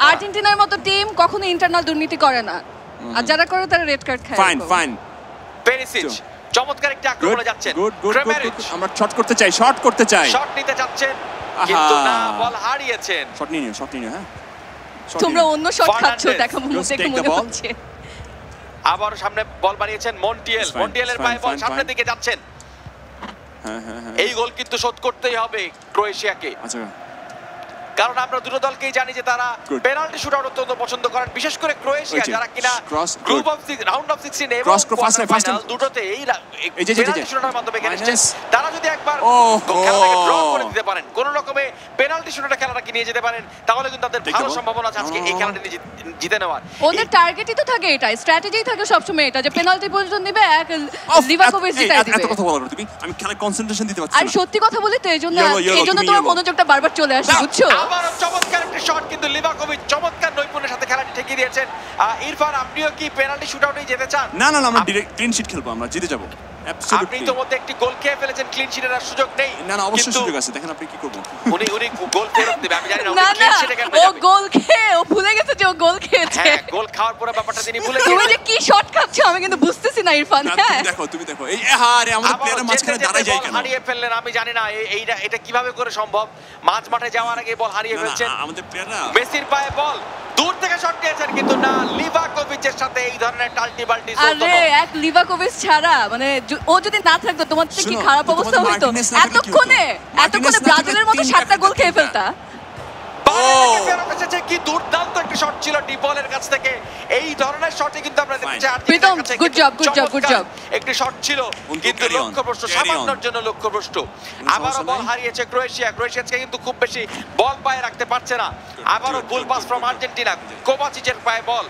আর্জেন্টিনার মতো টিম কখনো ইন্টারনাল দুর্নীতি করে না, আর যারা করে তারা রেড কার্ড খায়। Fine fine. পেরিসিচ চমৎকার একটি আক্রমণে যাচ্ছেন। গুড গুড ক্রেমারিচ আমরা শট করতে চাই, শট নিতে যাচ্ছেন কিন্তু না, বল হারিয়েছেন। শট নিয়ে নিও হ্যাঁ। তোমরা অন্য শট খাচ্ছো, দেখো মনে হচ্ছে। আবার সামনে বল বানিয়েছেন মন্টিয়েলের পায়ে বল সামনের দিকে যাচ্ছেন। হ্যাঁ এই গোল কিন্তু শোধ করতেই হবে ক্রোয়েশিয়াকে। আচ্ছা, কারণ আমরা দুটো দলকেই জানি যে তারা পেনাল্টি শুটআউট অত্যন্ত পছন্দ করেন, বিশেষ করে ক্রোয়েশিয়া যারা কিনা গ্রুপ অফ রাউন্ড অফ 16 এবং কোয়ার্টার ফাইনাল দুটোতে এই পেনাল্টি শুটআউটের মাধ্যমে গেছেন। তারা যদি একবার খেলাটাকে ড্র করে দিতে পারেন, কোন রকমে পেনাল্টি শুটআউটে খেলাটাকে নিয়ে যেতে পারেন, তাহলে কিন্তু তাদের ভালো সম্ভাবনা আছে আজকে এই খেলাটি জিতে নেওয়ার। ওদের টার্গেটই তো থাকে, এটা স্ট্র্যাটেজিই থাকে সবসময়, এটা যে পেনাল্টি পর্যন্ত নেবে এক লিভাকোভিচ জিতাই দিবে। এত কথা বলো তুমি, আমি খেলায় কনসেন্ট্রেশন দিতে পারছি না। আর সত্যি কথা বলি তো এইজন্য তোমার মনোযোগটা বারবার চলে আসে, বুঝছো? আবার চমৎকার একটা শট, কিন্তু লিভাকোভিচ চমৎকার নৈপুণ্যের সাথে খেলাটি ঠেকিয়ে দিয়েছেন। ইরফান, আপনিও কি পেনাল্টি শুটআউটেই যেতে চান? না আমরা ডাইরেক্ট ক্লিন শিট খেলবো, আমরা জিতে যাব। আপনি তো মধ্যে একটি গোল খেয়ে ফেলেছেন, ক্লিন শিটের আর সুযোগ নেই। না অবশ্যই সুযোগ আছে, দেখেন আপনি কি করবেন। উনি গোল ফেরত দেবে, আমি জানি না না ক্লিন শিটে কেন ও গোল খেয়ে ও ভুলে গেছে যে ও গোল খেয়েছে। হ্যাঁ, গোল খাওয়ার পরে ব্যাপারটা তিনি ভুলে গেছেন। তুমি যে কি শট খাচ্ছো আমি কিন্তু বুঝতেছি না ইরফান। হ্যাঁ তুমি দেখো এই আরে আমাদের প্লেয়ারের মাঝখানে দাঁড়ায় যায় কেন? হারিয়ে ফেললেন, আমি জানি না এটা কিভাবে করে সম্ভব। মাঝ মাঠে যাওয়ার আগে বল হারিয়ে ফেলছেন। আমাদের প্লেয়াররা মেসির পায়ে বল, দূর থেকে শট নিয়েছেন কিন্তু না, লিভাকোভিচের সাথে এই ধরনের টাল্টি বাল্টি চলতো না। আরে এক লিভাকোভিচ ছাড়া মানে ও যদি না থাকতো তোমার তো কি খারাপ অবস্থা হতো। এতক্ষণে ব্রাজিলের মতো 7টা গোল খেয়ে ফেলতা। কি দুর্দান্ত একটা শট ছিল ডিপলের কাছ থেকে। এই ধরনের শটে কিন্তু আমরা দেখেছি প্রীতম, গুড জব। একটি শট ছিল কিন্তু লক্ষ্যভ্রষ্ট, সামান্যর জন্য লক্ষ্যভ্রষ্ট। আবারও বল হারিয়েছে ক্রোয়েশিয়াকে কিন্তু খুব বেশি বল পায়ে রাখতে পারছে না। আবারও ফুল পাস ফ্রম আর্জেন্টিনা, কোভাচিচের পায়ে বল।